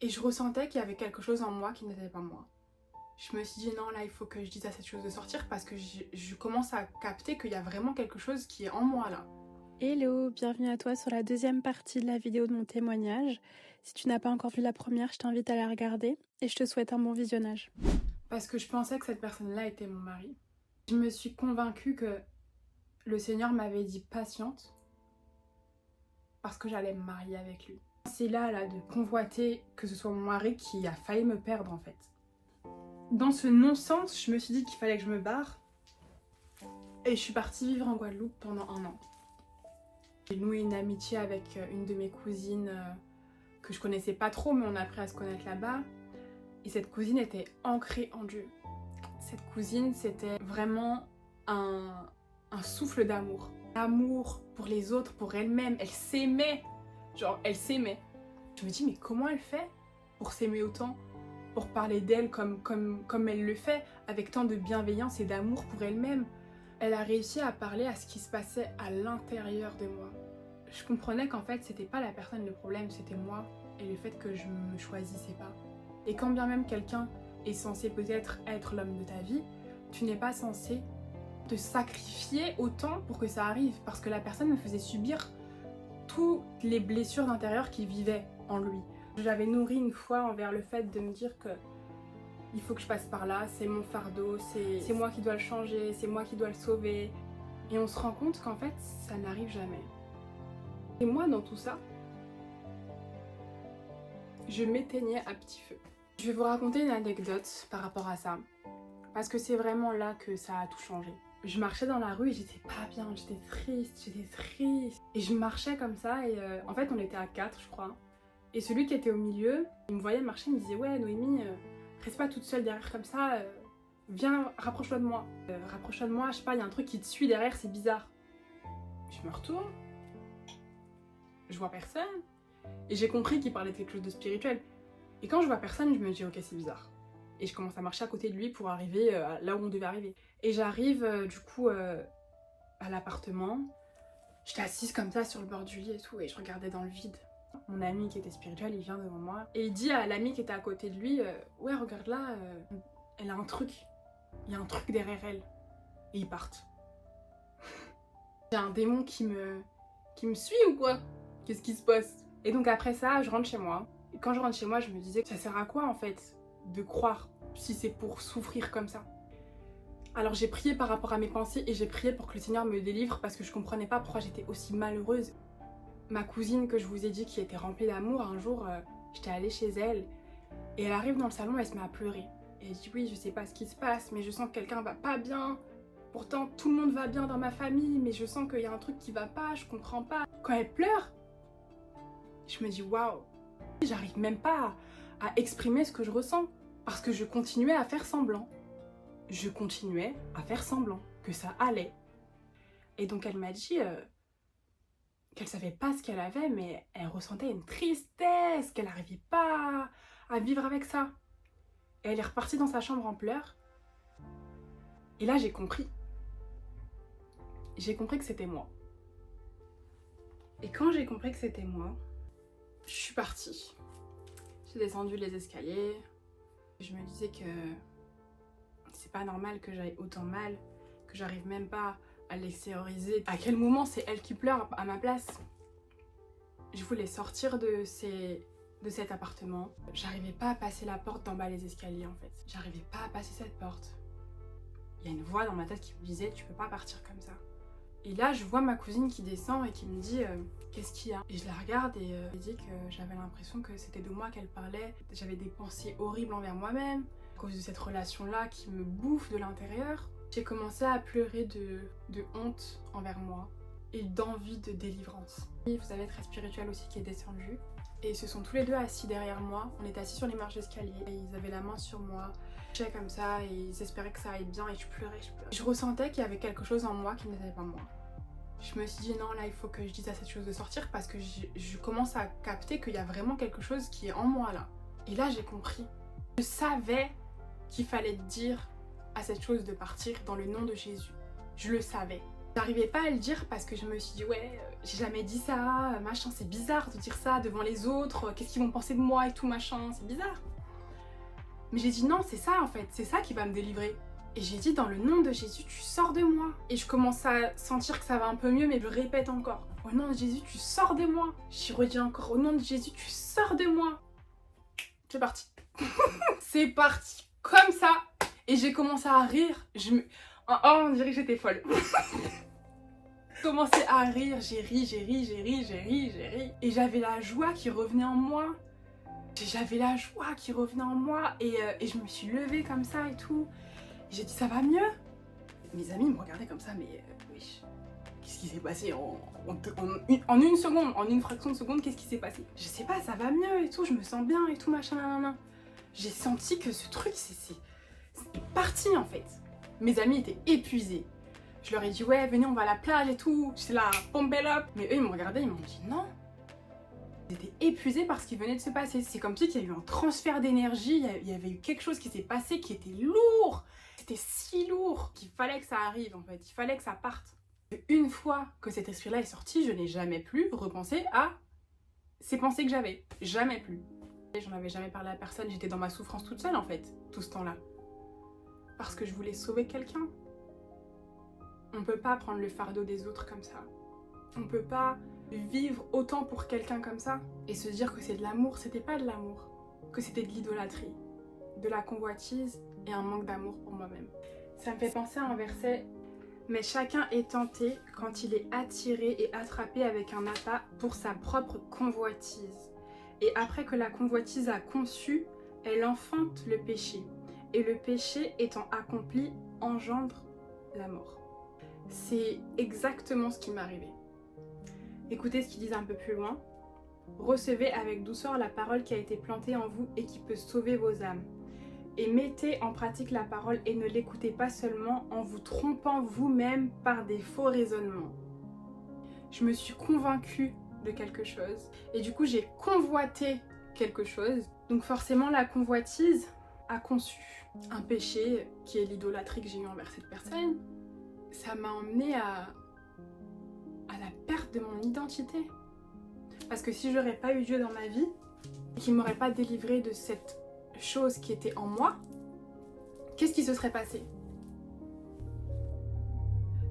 Et je ressentais qu'il y avait quelque chose en moi qui n'était pas moi. Je me suis dit non, là il faut que je dise à cette chose de sortir parce que je commence à capter qu'il y a vraiment quelque chose qui est en moi là. Hello, bienvenue à toi sur la deuxième partie de la vidéo de mon témoignage. Si tu n'as pas encore vu la première, je t'invite à la regarder et je te souhaite un bon visionnage. Parce que je pensais que cette personne-là était mon mari. Je me suis convaincue que le Seigneur m'avait dit patiente parce que j'allais me marier avec lui. C'est là de convoiter que ce soit mon mari qui a failli me perdre en fait. Dans ce non-sens, je me suis dit qu'il fallait que je me barre et je suis partie vivre en Guadeloupe pendant 1 an. J'ai noué une amitié avec une de mes cousines que je connaissais pas trop, mais on a appris à se connaître là-bas. Et cette cousine était ancrée en Dieu. Cette cousine, c'était vraiment un souffle d'amour. Amour pour les autres, pour elle-même. Elle s'aimait. Genre, elle s'aimait. Je me dis, mais comment elle fait pour s'aimer autant? Pour parler d'elle comme elle le fait, avec tant de bienveillance et d'amour pour elle-même. Elle a réussi à parler à ce qui se passait à l'intérieur de moi. Je comprenais qu'en fait, c'était pas la personne le problème, c'était moi et le fait que je me choisissais pas. Et quand bien même quelqu'un est censé peut-être être l'homme de ta vie, tu n'es pas censé te sacrifier autant pour que ça arrive, parce que la personne me faisait subir toutes les blessures d'intérieur qu'il vivait en lui. J'avais nourri une foi envers le fait de me dire que il faut que je passe par là, c'est mon fardeau, c'est moi qui dois le changer, c'est moi qui dois le sauver. Et on se rend compte qu'en fait, ça n'arrive jamais. Et moi, dans tout ça, je m'éteignais à petit feu. Je vais vous raconter une anecdote par rapport à ça, parce que c'est vraiment là que ça a tout changé. Je marchais dans la rue et j'étais pas bien, j'étais triste. Et je marchais comme ça et en fait on était à 4 je crois. Et celui qui était au milieu, il me voyait marcher, il me disait ouais Noémie, reste pas toute seule derrière comme ça, viens rapproche-toi de moi. Rapproche-toi de moi, je sais pas, il y a un truc qui te suit derrière, c'est bizarre. Je me retourne, je vois personne et j'ai compris qu'il parlait de quelque chose de spirituel. Et quand je vois personne, je me dis ok c'est bizarre. Et je commence à marcher à côté de lui pour arriver là où on devait arriver. Et j'arrive du coup à l'appartement. J'étais assise comme ça sur le bord du lit et tout et je regardais dans le vide. Mon ami qui était spirituel, il vient devant moi et il dit à l'ami qui était à côté de lui ouais regarde là, elle a un truc. Il y a un truc derrière elle. Et ils partent. J'ai un démon qui me suit ou quoi? Qu'est-ce qui se passe? Et donc après ça, je rentre chez moi. Et quand je rentre chez moi, je me disais, ça sert à quoi en fait de croire si c'est pour souffrir comme ça? Alors j'ai prié par rapport à mes pensées et j'ai prié pour que le Seigneur me délivre parce que je comprenais pas pourquoi j'étais aussi malheureuse. Ma cousine que je vous ai dit qui était remplie d'amour, un jour j'étais allée chez elle et elle arrive dans le salon et elle se met à pleurer. Et elle dit oui je sais pas ce qui se passe mais je sens que quelqu'un va pas bien. Pourtant tout le monde va bien dans ma famille mais je sens qu'il y a un truc qui va pas, je comprends pas. Quand elle pleure, je me dis waouh, j'arrive même pas à exprimer ce que je ressens parce que je continuais à faire semblant. Je continuais à faire semblant que ça allait. Et donc elle m'a dit qu'elle savait pas ce qu'elle avait, mais elle ressentait une tristesse, qu'elle n'arrivait pas à vivre avec ça. Et elle est repartie dans sa chambre en pleurs. Et là j'ai compris. J'ai compris que c'était moi. Et quand j'ai compris que c'était moi, je suis partie. J'ai descendu les escaliers. Je me disais que c'est pas normal que j'aille autant mal, que j'arrive même pas à l'extérioriser. À quel moment c'est elle qui pleure à ma place? Je voulais sortir de cet appartement. J'arrivais pas à passer la porte d'en bas les escaliers en fait. J'arrivais pas à passer cette porte. Il y a une voix dans ma tête qui me disait tu peux pas partir comme ça. Et là je vois ma cousine qui descend et qui me dit qu'est-ce qu'il y a? Et je la regarde et elle dit que j'avais l'impression que c'était de moi qu'elle parlait. J'avais des pensées horribles envers moi-même à cause de cette relation là qui me bouffe de l'intérieur. J'ai commencé à pleurer de honte envers moi et d'envie de délivrance. Et vous avez très spirituel aussi qui est descendu. Et ils se sont tous les deux assis derrière moi. On était assis sur les marches d'escalier. Et ils avaient la main sur moi. Je faisais comme ça et ils espéraient que ça aille bien et je pleurais. Je ressentais qu'il y avait quelque chose en moi qui n'était pas moi. Je me suis dit non là il faut que je dise à cette chose de sortir parce que je commence à capter qu'il y a vraiment quelque chose qui est en moi là. Et là j'ai compris. Je savais qu'il fallait dire à cette chose de partir dans le nom de Jésus. Je le savais. J'arrivais pas à le dire parce que je me suis dit ouais, j'ai jamais dit ça, machin, c'est bizarre de dire ça devant les autres, qu'est-ce qu'ils vont penser de moi et tout machin, c'est bizarre. Mais j'ai dit non, c'est ça en fait, c'est ça qui va me délivrer. Et j'ai dit dans le nom de Jésus, tu sors de moi. Et je commence à sentir que ça va un peu mieux, mais je répète encore. Au nom de Jésus, tu sors de moi. Je redis encore, au nom de Jésus, tu sors de moi. C'est parti. C'est parti comme ça. Et j'ai commencé à rire. Oh, on dirait que j'étais folle. J'ai commencé à rire, j'ai ri. Et j'avais la joie qui revenait en moi. J'avais la joie qui revenait en moi. Et je me suis levée comme ça et tout. J'ai dit ça va mieux. Mes amis me regardaient comme ça, mais oui, qu'est-ce qui s'est passé en une seconde, en une fraction de seconde, qu'est-ce qui s'est passé? Je sais pas, ça va mieux et tout, je me sens bien et tout, machin, nan. J'ai senti que ce truc, c'est parti en fait. Mes amis étaient épuisés. Je leur ai dit ouais, venez, on va à la plage et tout. J'étais là, pompel up. Mais eux, ils m'ont regardé, ils m'ont dit non. Ils étaient épuisés par ce qui venait de se passer. C'est comme si il y a eu un transfert d'énergie, il y avait eu quelque chose qui s'est passé qui était lourd. C'était si lourd qu'il fallait que ça arrive en fait, il fallait que ça parte. Une fois que cet esprit-là est sorti, je n'ai jamais plus repensé à ces pensées que j'avais. Jamais plus. J'en avais jamais parlé à personne, j'étais dans ma souffrance toute seule en fait, tout ce temps-là. Parce que je voulais sauver quelqu'un. On peut pas prendre le fardeau des autres comme ça. On peut pas vivre autant pour quelqu'un comme ça et se dire que c'est de l'amour. C'était pas de l'amour, que c'était de l'idolâtrie, de la convoitise et un manque d'amour pour moi-même. Ça me fait penser à un verset. Mais chacun est tenté quand il est attiré et attrapé avec un appât pour sa propre convoitise. Et après que la convoitise a conçu, elle enfante le péché. Et le péché étant accompli engendre la mort. C'est exactement ce qui m'est arrivé. Écoutez ce qu'ils disent un peu plus loin. Recevez avec douceur la parole qui a été plantée en vous et qui peut sauver vos âmes. Et mettez en pratique la parole et ne l'écoutez pas seulement en vous trompant vous-même par des faux raisonnements. Je me suis convaincue de quelque chose et du coup j'ai convoité quelque chose. Donc forcément la convoitise a conçu un péché qui est l'idolâtrie que j'ai eue envers cette personne. Ça m'a emmenée à la perte de mon identité. Parce que si j'aurais pas eu Dieu dans ma vie, qu'il m'aurait pas délivré de cette chose qui était en moi, qu'est-ce qui se serait passé?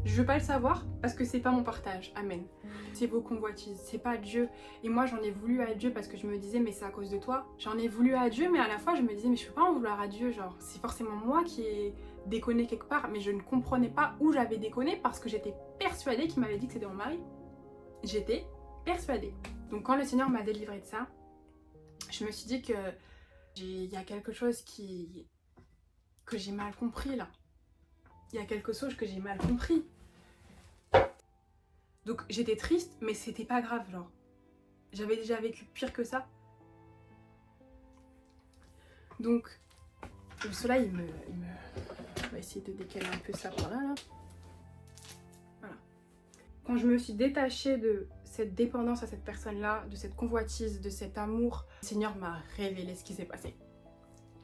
Je veux pas le savoir parce que c'est pas mon partage, amen. C'est vos convoitises, c'est pas Dieu. Et moi j'en ai voulu à Dieu parce que je me disais mais c'est à cause de toi. J'en ai voulu à Dieu mais à la fois je me disais mais je peux pas en vouloir à Dieu, genre c'est forcément moi qui ai déconné quelque part. Mais je ne comprenais pas où j'avais déconné parce que j'étais persuadée qu'il m'avait dit que c'était mon mari. J'étais persuadée. Donc quand le Seigneur m'a délivrée de ça, je me suis dit que il y a quelque chose que j'ai mal compris là. Il y a quelque chose que j'ai mal compris. Donc j'étais triste, mais c'était pas grave, genre. J'avais déjà vécu pire que ça. Donc, le soleil, on va essayer de décaler un peu ça par là, là. Voilà. Quand je me suis détachée de cette dépendance à cette personne-là, de cette convoitise, de cet amour, le Seigneur m'a révélé ce qui s'est passé.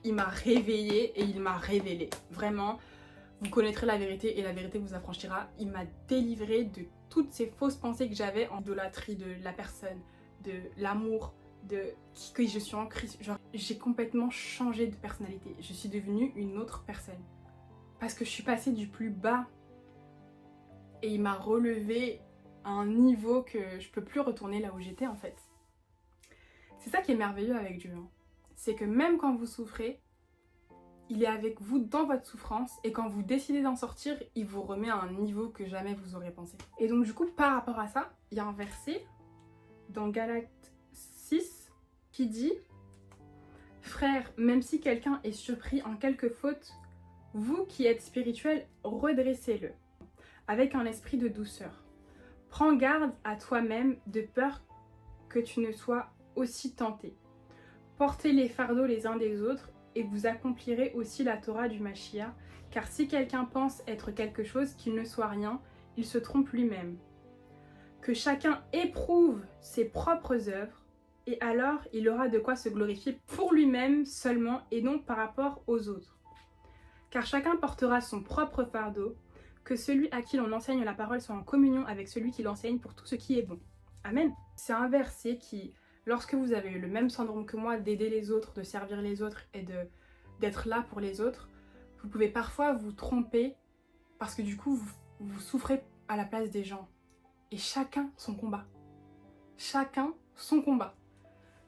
Il m'a réveillée et il m'a révélé. Vraiment, vous connaîtrez la vérité et la vérité vous affranchira. Il m'a délivré de toutes ces fausses pensées que j'avais en idolâtrie de la personne, de l'amour, de qui je suis en Christ. Genre, j'ai complètement changé de personnalité. Je suis devenue une autre personne. Parce que je suis passée du plus bas et il m'a relevé à un niveau que je peux plus retourner là où j'étais en fait. C'est ça qui est merveilleux avec Dieu. Hein. C'est que même quand vous souffrez, il est avec vous dans votre souffrance et quand vous décidez d'en sortir, il vous remet à un niveau que jamais vous aurez pensé. Et donc du coup, par rapport à ça, il y a un verset dans Galates 6 qui dit « Frères, même si quelqu'un est surpris en quelque faute, vous qui êtes spirituels, redressez-le avec un esprit de douceur. Prends garde à toi-même de peur que tu ne sois aussi tenté. Portez les fardeaux les uns des autres et vous accomplirez aussi la Torah du Mashiach, car si quelqu'un pense être quelque chose qu'il ne soit rien, il se trompe lui-même. Que chacun éprouve ses propres œuvres, et alors il aura de quoi se glorifier pour lui-même seulement et non par rapport aux autres. Car chacun portera son propre fardeau, Que celui à qui l'on enseigne la parole soit en communion avec celui qui l'enseigne pour tout ce qui est bon. Amen. C'est un verset qui, lorsque vous avez eu le même syndrome que moi d'aider les autres, de servir les autres et d'être là pour les autres, vous pouvez parfois vous tromper parce que du coup vous souffrez à la place des gens. Et chacun son combat. Chacun son combat.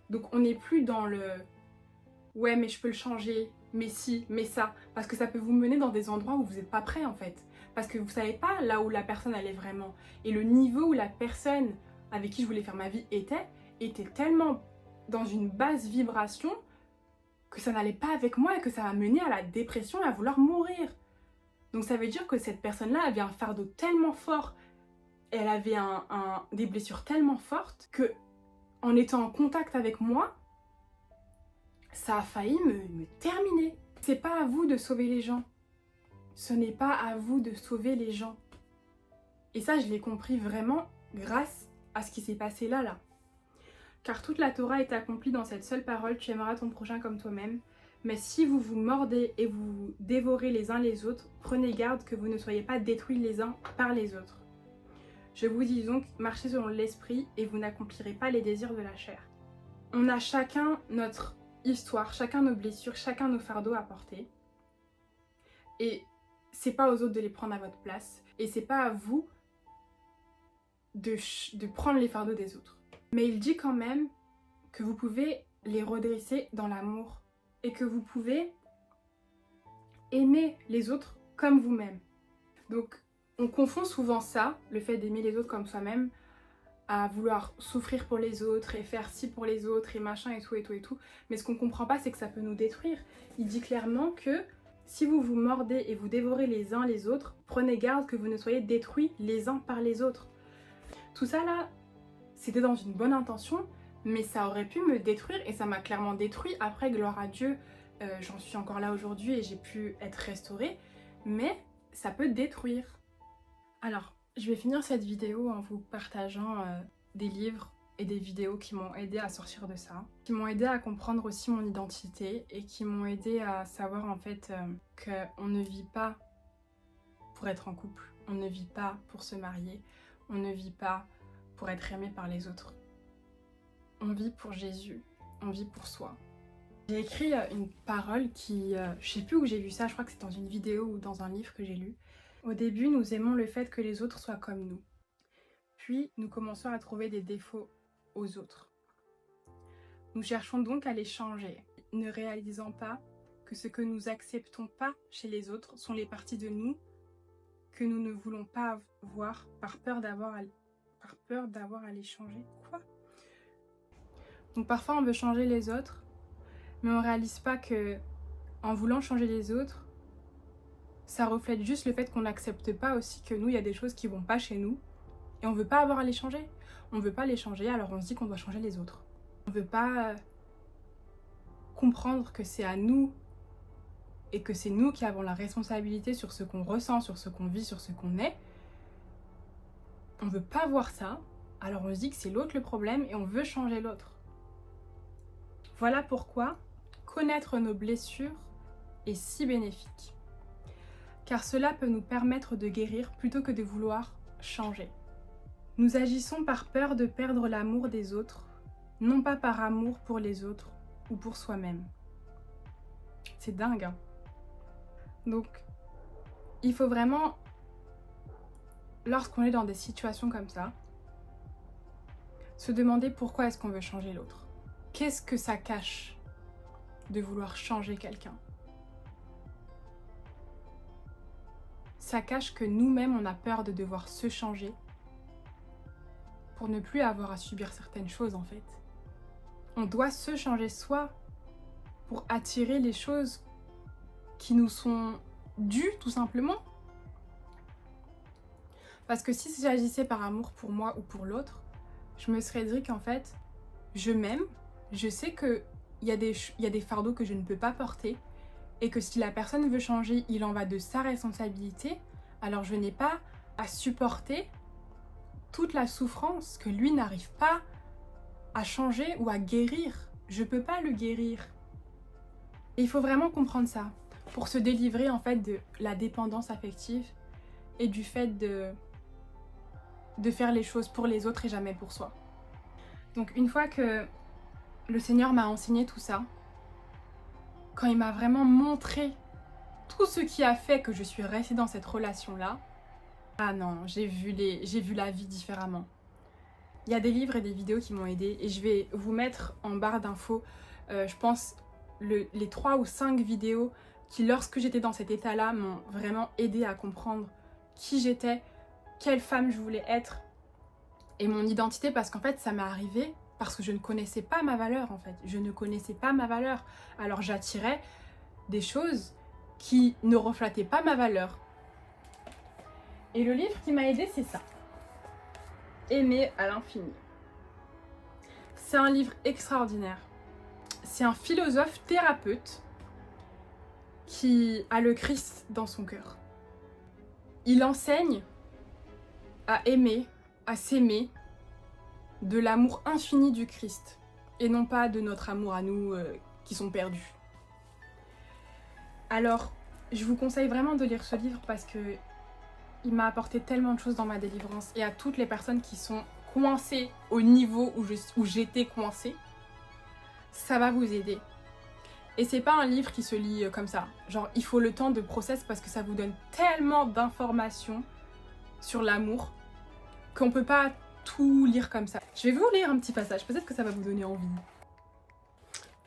Donc on n'est plus dans le ouais mais je peux le changer, mais si, mais ça, parce que ça peut vous mener dans des endroits où vous n'êtes pas prêt en fait. Parce que vous savez pas là où la personne elle est vraiment. Et le niveau où la personne avec qui je voulais faire ma vie était tellement dans une basse vibration que ça n'allait pas avec moi et que ça m'a mené à la dépression et à vouloir mourir. Donc ça veut dire que cette personne-là avait un fardeau tellement fort, elle avait des blessures tellement fortes que en étant en contact avec moi, ça a failli me terminer. C'est pas à vous de sauver les gens. Ce n'est pas à vous de sauver les gens. Et ça, je l'ai compris vraiment grâce à ce qui s'est passé là. Car toute la Torah est accomplie dans cette seule parole, tu aimeras ton prochain comme toi-même. Mais si vous vous mordez et vous dévorez les uns les autres, prenez garde que vous ne soyez pas détruits les uns par les autres. Je vous dis donc, marchez selon l'esprit et vous n'accomplirez pas les désirs de la chair. On a chacun notre histoire, chacun nos blessures, chacun nos fardeaux à porter. Et c'est pas aux autres de les prendre à votre place. Et c'est pas à vous de prendre les fardeaux des autres. Mais il dit quand même que vous pouvez les redresser dans l'amour. Et que vous pouvez aimer les autres comme vous-même. Donc on confond souvent ça, le fait d'aimer les autres comme soi-même, à vouloir souffrir pour les autres et faire ci pour les autres et machin et tout et tout et tout. Mais ce qu'on comprend pas, c'est que ça peut nous détruire. Il dit clairement que si vous vous mordez et vous dévorez les uns les autres, prenez garde que vous ne soyez détruits les uns par les autres. Tout ça là, c'était dans une bonne intention, mais ça aurait pu me détruire et ça m'a clairement détruit. Après, gloire à Dieu, j'en suis encore là aujourd'hui et j'ai pu être restaurée, mais ça peut détruire. Alors, je vais finir cette vidéo en vous partageant des livres et des vidéos qui m'ont aidé à sortir de ça, qui m'ont aidé à comprendre aussi mon identité et qui m'ont aidé à savoir en fait qu'on ne vit pas pour être en couple, on ne vit pas pour se marier, on ne vit pas pour être aimé par les autres. On vit pour Jésus, on vit pour soi. J'ai écrit une parole qui, je sais plus où j'ai vu ça, je crois que c'est dans une vidéo ou dans un livre que j'ai lu. Au début, nous aimons le fait que les autres soient comme nous. Puis, nous commençons à trouver des défauts aux autres. Nous cherchons donc à les changer, ne réalisant pas que ce que nous acceptons pas chez les autres sont les parties de nous que nous ne voulons pas voir par peur d'avoir à les changer. Quoi ? Donc parfois, on veut changer les autres, mais on réalise pas que en voulant changer les autres, ça reflète juste le fait qu'on n'accepte pas aussi que nous, il y a des choses qui vont pas chez nous et on veut pas avoir à les changer. On veut pas les changer, alors on se dit qu'on doit changer les autres. On veut pas comprendre que c'est à nous et que c'est nous qui avons la responsabilité sur ce qu'on ressent, sur ce qu'on vit, sur ce qu'on est. On veut pas voir ça, alors on se dit que c'est l'autre le problème et on veut changer l'autre. Voilà pourquoi connaître nos blessures est si bénéfique. Car cela peut nous permettre de guérir plutôt que de vouloir changer. Nous agissons par peur de perdre l'amour des autres, non pas par amour pour les autres ou pour soi-même. C'est dingue, hein? Donc, il faut vraiment, lorsqu'on est dans des situations comme ça, se demander pourquoi est-ce qu'on veut changer l'autre. Qu'est-ce que ça cache de vouloir changer quelqu'un ? Ça cache que nous-mêmes, on a peur de devoir se changer pour ne plus avoir à subir certaines choses en fait. On doit se changer soi pour attirer les choses qui nous sont dues tout simplement. Parce que si j'agissais par amour pour moi ou pour l'autre, je me serais dit qu'en fait, je m'aime, je sais qu'il y a des fardeaux que je ne peux pas porter et que si la personne veut changer, il en va de sa responsabilité, alors je n'ai pas à supporter toute la souffrance que lui n'arrive pas à changer ou à guérir. Je peux pas le guérir. Et il faut vraiment comprendre ça pour se délivrer en fait de la dépendance affective et du fait de faire les choses pour les autres et jamais pour soi. Donc une fois que le Seigneur m'a enseigné tout ça, quand il m'a vraiment montré tout ce qui a fait que je suis restée dans cette relation-là, ah non, j'ai vu la vie différemment. Il y a des livres et des vidéos qui m'ont aidée et je vais vous mettre en barre d'infos, je pense, les 3 ou 5 vidéos qui, lorsque j'étais dans cet état-là, m'ont vraiment aidée à comprendre qui j'étais, quelle femme je voulais être et mon identité, parce qu'en fait, ça m'est arrivé parce que je ne connaissais pas ma valeur, en fait. Je ne connaissais pas ma valeur. Alors j'attirais des choses qui ne reflétaient pas ma valeur. Et le livre qui m'a aidée, c'est ça. Aimer à l'infini. C'est un livre extraordinaire. C'est un philosophe thérapeute qui a le Christ dans son cœur. Il enseigne à aimer, à s'aimer de l'amour infini du Christ et non pas de notre amour à nous qui sont perdus. Alors, je vous conseille vraiment de lire ce livre parce que il m'a apporté tellement de choses dans ma délivrance, et à toutes les personnes qui sont coincées au niveau où j'étais coincée, ça va vous aider. Et c'est pas un livre qui se lit comme ça. Genre, il faut le temps de process parce que ça vous donne tellement d'informations sur l'amour qu'on peut pas tout lire comme ça. Je vais vous lire un petit passage, peut-être que ça va vous donner envie.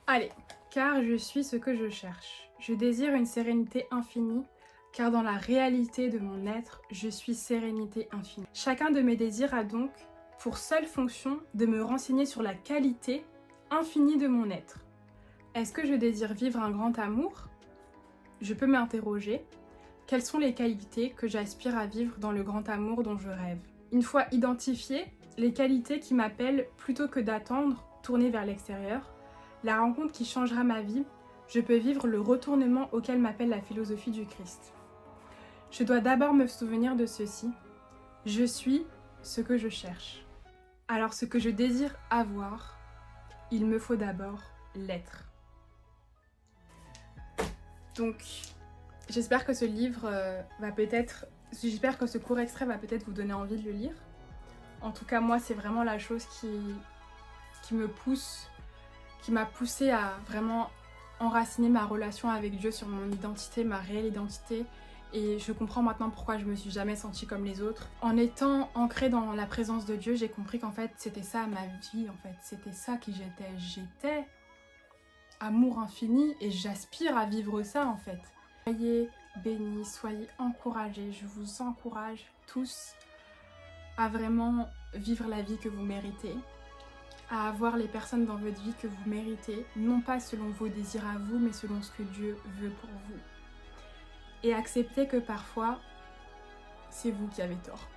Allez. Car je suis ce que je cherche. Je désire une sérénité infinie, car dans la réalité de mon être, je suis sérénité infinie. Chacun de mes désirs a donc pour seule fonction de me renseigner sur la qualité infinie de mon être. Est-ce que je désire vivre un grand amour ? Je peux m'interroger. Quelles sont les qualités que j'aspire à vivre dans le grand amour dont je rêve ? Une fois identifiées, les qualités qui m'appellent plutôt que d'attendre, tourner vers l'extérieur, la rencontre qui changera ma vie, je peux vivre le retournement auquel m'appelle la philosophie du Christ. Je dois d'abord me souvenir de ceci. Je suis ce que je cherche. Alors ce que je désire avoir, il me faut d'abord l'être. Donc, j'espère que ce livre j'espère que ce court extrait va peut-être vous donner envie de le lire. En tout cas, moi, c'est vraiment la chose qui m'a poussée à vraiment enraciner ma relation avec Dieu sur mon identité, ma réelle identité. Et je comprends maintenant pourquoi je me suis jamais sentie comme les autres. En étant ancrée dans la présence de Dieu, j'ai compris qu'en fait, c'était ça ma vie, en fait. C'était ça qui j'étais. J'étais amour infini et j'aspire à vivre ça, en fait. Soyez bénis, soyez encouragés. Je vous encourage tous à vraiment vivre la vie que vous méritez, à avoir les personnes dans votre vie que vous méritez, non pas selon vos désirs à vous, mais selon ce que Dieu veut pour vous. Et accepter que parfois, c'est vous qui avez tort.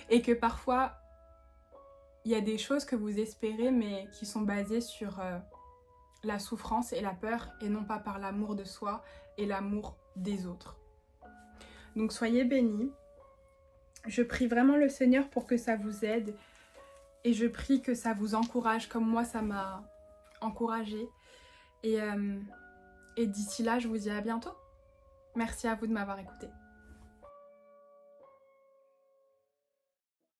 Et que parfois, il y a des choses que vous espérez, mais qui sont basées sur la souffrance et la peur, et non pas par l'amour de soi et l'amour des autres. Donc soyez bénis. Je prie vraiment le Seigneur pour que ça vous aide. Et je prie que ça vous encourage comme moi ça m'a encouragée. Et d'ici là, je vous dis à bientôt. Merci à vous de m'avoir écouté.